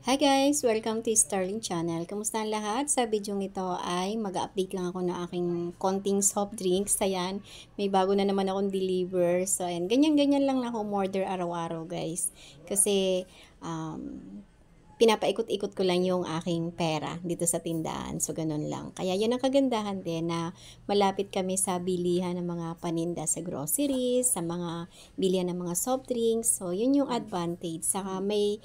Hi guys! Welcome to Starling Channel. Kamusta ang lahat? Sa video ito ay mag-update lang ako ng aking konting soft drinks. Ayan, may bago na naman akong deliver. So, ayan, ganyan-ganyan lang ako order araw-araw guys. Kasi, pinapaikot-ikot ko lang yung aking pera dito sa tindahan. So, ganun lang. Kaya yan ang kagandahan din na malapit kami sa bilihan ng mga paninda sa groceries, sa mga bilihan ng mga soft drinks. So, yun yung advantage. Saka may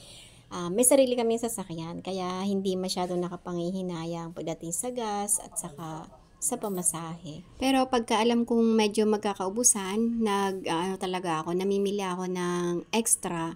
sarili kami sasakyan, kaya hindi masyado nakapangihinayang pagdating sa gas at saka sa pamasahe. Pero pagka alam kong medyo magkakaubusan, talaga ako, namimili ako ng extra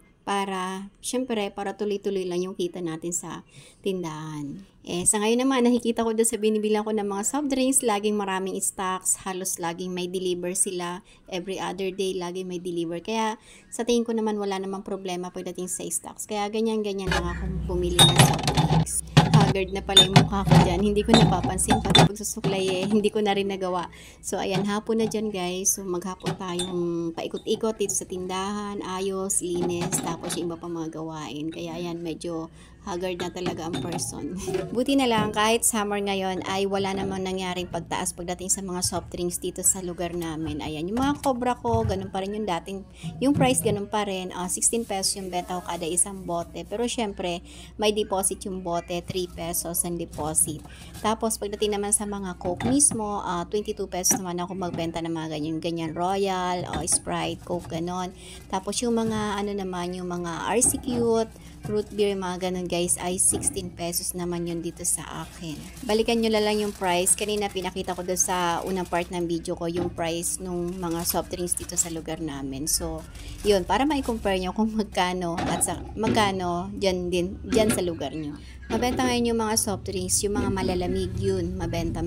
syempre, para tuloy-tuloy lang yung kita natin sa tindahan. Sa ngayon naman, nakikita ko doon sa binibilang ko ng mga soft drinks, laging maraming stocks, halos laging may deliver sila. Every other day, laging may deliver. Kaya, sa tingin ko naman, wala namang problema pagdating sa stocks. Kaya, ganyan-ganyan lang akong bumili ng soft drinks. Haggard na pala yung mukha ko dyan. Hindi ko napapansin, pati pagsusuklay hindi ko na rin nagawa. So, ayan, hapon na dyan guys. So, maghapon tayong paikot-ikot dito sa tindahan, ayos, linis, tapos yung iba pa mga gawain. Kaya, ayan, medyo haggard na talaga ang person. Buti na lang, kahit summer ngayon, ay wala namang nangyaring pagtaas pagdating sa mga soft drinks dito sa lugar namin. Ayan, yung mga cobra ko, ganun pa rin yung dating, yung price ganun pa rin. 16 pesos yung benta ko kada isang bote. Pero syempre, may deposit yung bote, 3 pesos ang deposit. Tapos, pagdating naman sa mga Coke mismo, 22 pesos naman ako magbenta ng mga ganyan Royal, Sprite, Coke, ganon. Tapos, yung mga, yung mga RC Cute, root beer, mga ganun guys, ay 16 pesos naman yun dito sa akin. Balikan nyo lang yung price. Kanina pinakita ko doon sa unang part ng video ko yung price nung mga soft drinks dito sa lugar namin. So, yun, para mai-compare nyo kung magkano at magkano dyan sa lugar nyo. Mabenta ngayon yung mga soft drinks, yung mga malalamig yun, mabenta.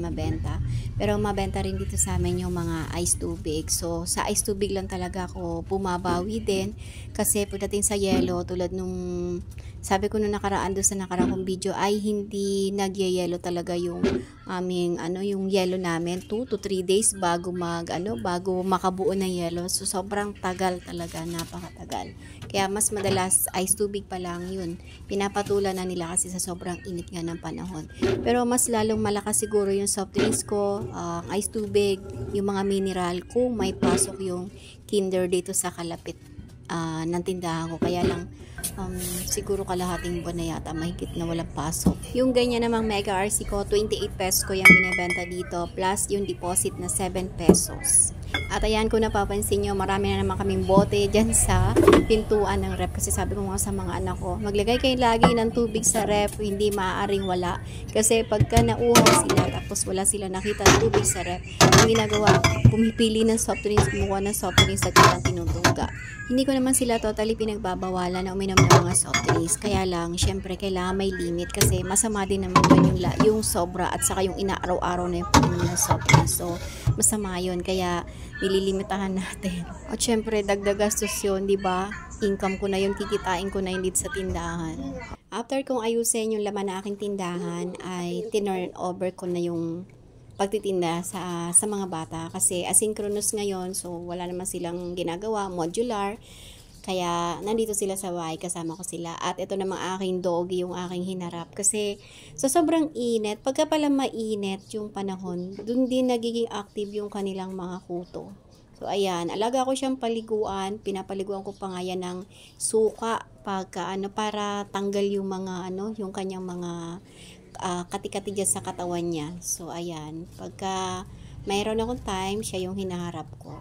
Pero mabenta rin dito sa amin yung mga ice tubig. So, sa ice tubig lang talaga ako bumabawi din. Kasi pagdating sa yelo, tulad nung sabi ko nung nakaraan doon sa nakaraang video, ay hindi nagyayelo talaga yung yung yelo namin. 2 to 3 days bago bago makabuo ng yelo. So, sobrang tagal talaga, napakatagal. Kaya mas madalas ice tubig pa lang yun. Pinapatulan na nila kasi sa sobrang init nga ng panahon. Pero mas lalong malakas siguro yung soft drinks ko, ice tubig, yung mga mineral kung may pasok yung Kinder dito sa kalapit ng tindahan ko. Kaya lang siguro kalahating buwan na yata mahigit na walang pasok. Yung ganyan namang Mega RC ko, 28 pesos ko yung binibenta dito plus yung deposit na 7 pesos. At ayan, kung napapansin nyo, marami na naman kaming bote dyan sa pintuan ng rep. Kasi sabi ko nga sa mga anak ko, maglagay kayo lagi ng tubig sa rep, hindi maaaring wala. Kasi pagka nauhaw sila, tapos wala sila nakita ng tubig sa rep, ang ginagawa, pumipili ng soft drinks, kumuha ng soft drinks at kitang tinutuga. Hindi ko naman sila totally pinagbabawalan na uminom ng mga soft drinks. Kaya lang, syempre, kailangan may limit kasi masama din naman yung sobra at saka yung inaaraw-araw na yung pag-inom ng soft drinks. So, masama yun. Kaya, nililimitahan natin. At syempre, dagdag gastos yun, di ba? Income ko na yun, kikitain ko na yun dito sa tindahan. After kong ayusin yung laman na aking tindahan, ay tinurn over ko na yung pagtitinda sa mga bata. Kasi asynchronous ngayon, so wala naman silang ginagawa, modular. Kaya, nandito sila sa bahay, kasama ko sila. At ito namang aking doggy, yung aking hinarap. Kasi, sa sobrang init, pagka pala mainit yung panahon, dun din nagiging active yung kanilang mga kuto. So, ayan, alaga ko siyang paliguan. Pinapaliguan ko pa nga yan ng suka. Para tanggal yung mga, yung kanyang mga kati-kati dyan sa katawan niya. So, ayan, pagka mayroon akong time, siya yung hinaharap ko.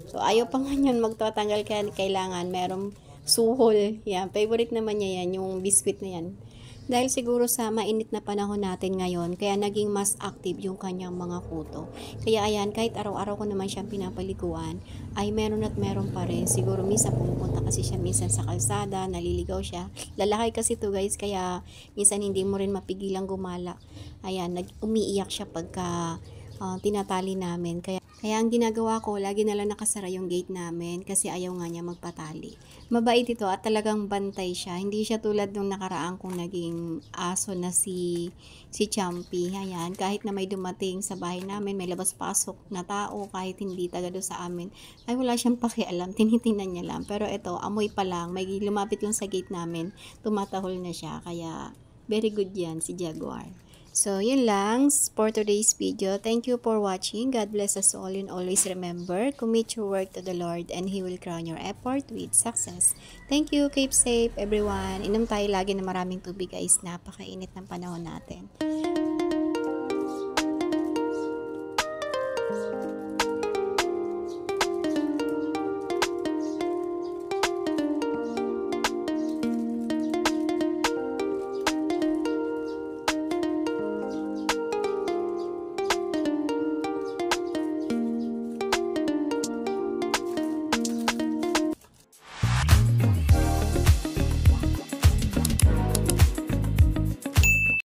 So, ayaw pa nga yun magtatanggal, kailangan merong suhol. Yan, favorite naman niya yan, yung biscuit na yan. Dahil siguro sa mainit na panahon natin ngayon, kaya naging mas active yung kanyang mga kuto. Kaya ayan, kahit araw-araw ko naman siyang pinapaliguan, ay meron at meron pa rin. Siguro minsan pumupunta kasi siya minsan sa kalsada, naliligaw siya. Lalaki kasi to guys, kaya minsan hindi mo rin mapigilang gumala. Ayan, umiiyak siya pagka tinatali namin. Kaya Kaya ang ginagawa ko, lagi na lang nakasara yung gate namin kasi ayaw nga niya magpatali. Mabait ito at talagang bantay siya. Hindi siya tulad nung nakaraan kong naging aso na si Champy. Ayan, kahit na may dumating sa bahay namin, may labas-pasok na tao, kahit hindi taga doon sa amin, ay wala siyang pakialam. Tinitingnan niya lang. Pero ito, amoy pa lang. May lumapit lang sa gate namin, tumatahol na siya. Kaya, very good yan si Jaguar. So, yun lang for today's video. Thank you for watching. God bless us all, and always remember, commit your work to the Lord and He will crown your effort with success. Thank you. Keep safe, everyone. Inom tayo lagi na maraming tubig, guys. Napakainit ng panahon natin.